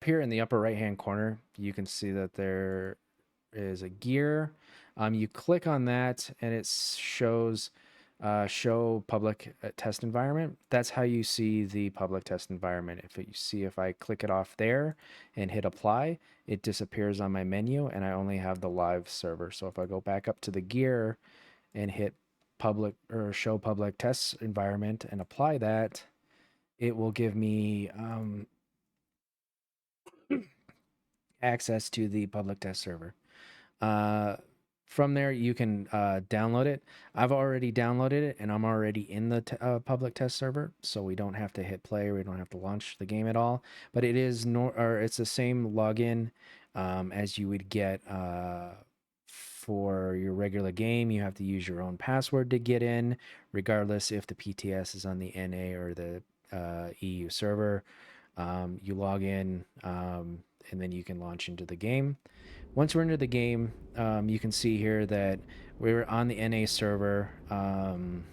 here in the upper right hand corner, you can see that there is a gear. You click on that and it shows show public test environment. That's how you see the public test environment. If I click it off there and hit apply, it disappears on my menu and I only have the live server. So if I go back up to the gear and hit public or show public test environment and apply that, it will give me access to the public test server. Uh, from there, you can download it. I've already downloaded it, and I'm already in the public test server, so we don't have to hit play or we don't have to launch the game at all. But it is it's the same login as you would get for your regular game. You have to use your own password to get in, regardless if the PTS is on the NA or the EU server. You log in, and then you can launch into the game. Once we're into the game, you can see here that we're on the NA server, and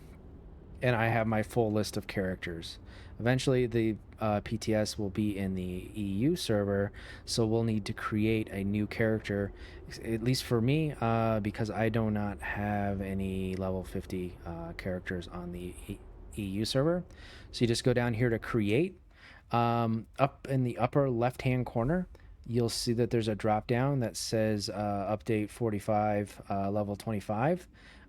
I have my full list of characters. Eventually, the PTS will be in the EU server, so we'll need to create a new character, at least for me, because I do not have any level 50 characters on the EU server. So you just go down here to create. Up in the upper left-hand corner, you'll see that there's a drop down that says update 45 level 25,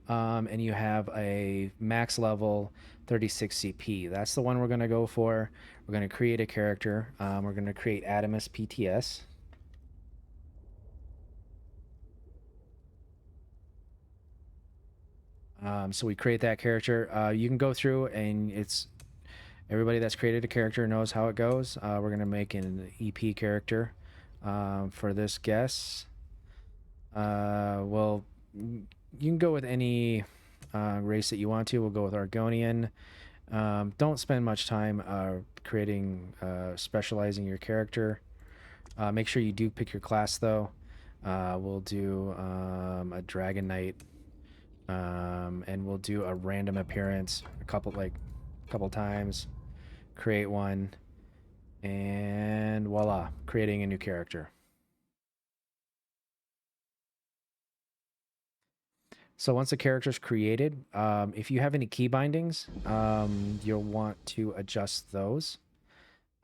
and you have a max level 36 CP. That's the one we're going to go for. We're going to create a character. We're going to create Adamus PTS. So we create that character. You can go through and everybody that's created a character knows how it goes. We're going to make an EP character. For this guess, well, you can go with any race that you want to. We'll go with Argonian. Don't spend much time specializing your character. Make sure you do pick your class, though. We'll do a Dragon Knight, and we'll do a random appearance a couple times. Create one. And voila, creating a new character. So once the character is created, if you have any key bindings, you'll want to adjust those.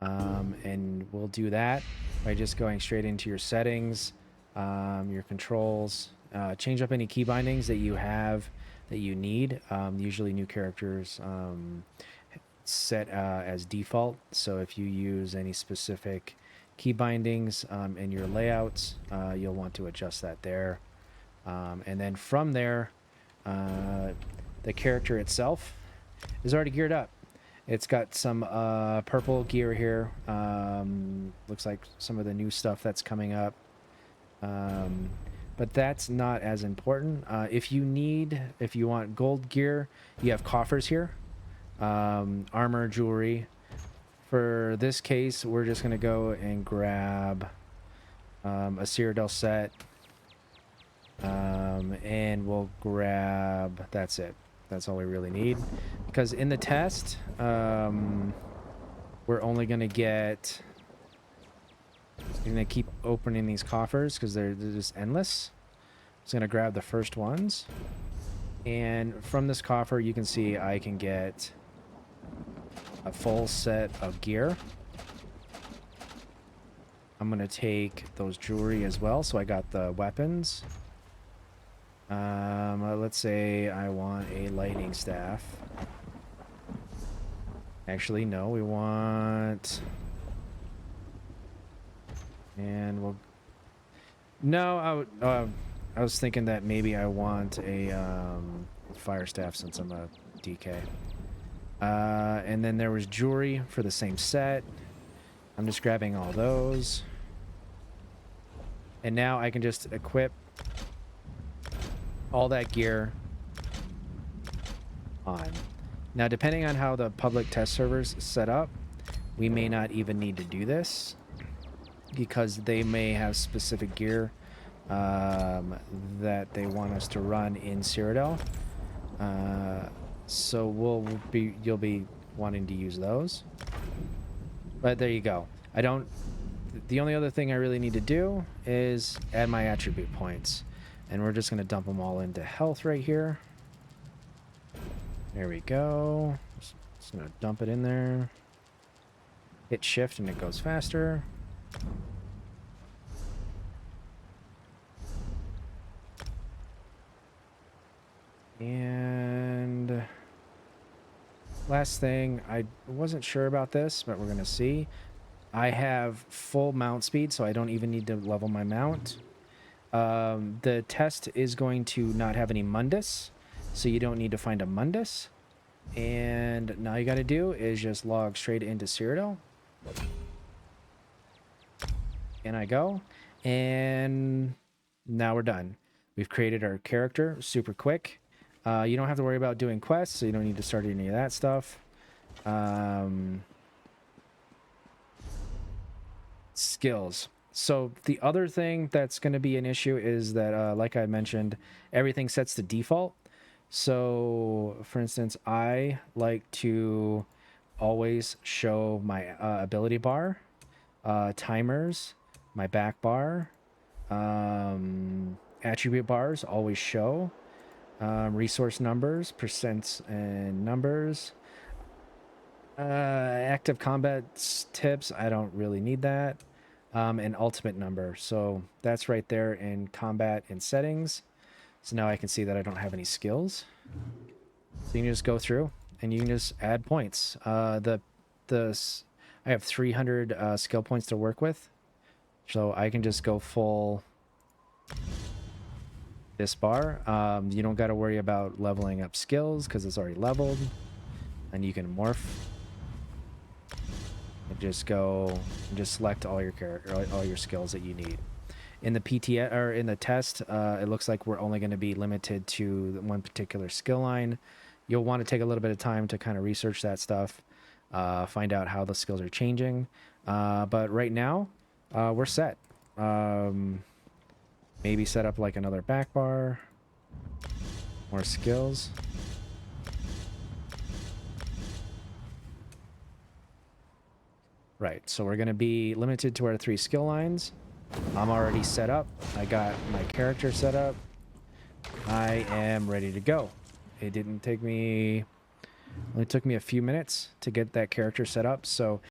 And we'll do that by just going straight into your settings, your controls, change up any key bindings that you have that you need. Usually new characters set as default, so if you use any specific key bindings in your layouts, you'll want to adjust that there, and then from there, the character itself is already geared up. It's got some purple gear here. Looks like some of the new stuff that's coming up, but that's not as important. If you want gold gear, you have coffers here. Armor, jewelry. For this case, we're just going to go and grab a Cyrodiil set, and we'll grab, that's it. That's all we really need. Because in the test, we're only going to keep opening these coffers because they're just endless. Just going to grab the first ones. And from this coffer, you can see I can get a full set of gear. I'm gonna take those jewelry as well, so I got the weapons. Let's say I want a lightning staff. Actually, no, we want... And we'll... No, I was thinking that maybe I want a fire staff since I'm a DK. And then there was jewelry for the same set. I'm just grabbing all those. And now I can just equip all that gear on. Now, depending on how the public test server's set up, we may not even need to do this because they may have specific gear that they want us to run in Cyrodiil. So you'll be wanting to use those. But there you go. the only other thing I really need to do is add my attribute points. And we're just going to dump them all into health right here. There we go. Just going to dump it in there. Hit shift and it goes faster. And last thing, I wasn't sure about this, but we're going to see. I have full mount speed, so I don't even need to level my mount. The test is going to not have any Mundus, so you don't need to find a Mundus. And now you got to do is just log straight into Cyrodiil. And I go. And now we're done. We've created our character super quick. You don't have to worry about doing quests, so you don't need to start any of that stuff. Skills. So the other thing that's going to be an issue is that, like I mentioned, everything sets to default. So, for instance, I like to always show my ability bar, timers, my back bar, attribute bars always show, resource numbers, percents and numbers, active combat tips. I don't really need that. And ultimate number. So that's right there in combat and settings. So now I can see that I don't have any skills. So you can just go through and you can just add points. I have 300 skill points to work with. So I can just go full this bar. You don't got to worry about leveling up skills because it's already leveled. And you can morph. And just go and just select all your skills that you need. In the PTS or in the test, it looks like we're only going to be limited to one particular skill line. You'll want to take a little bit of time to kind of research that stuff, find out how the skills are changing. But right now, we're set. Maybe set up like another back bar, more skills. Right, so we're going to be limited to our 3 skill lines. I'm already set up. I got my character set up. I am ready to go. It didn't take me... It only took me a few minutes to get that character set up, so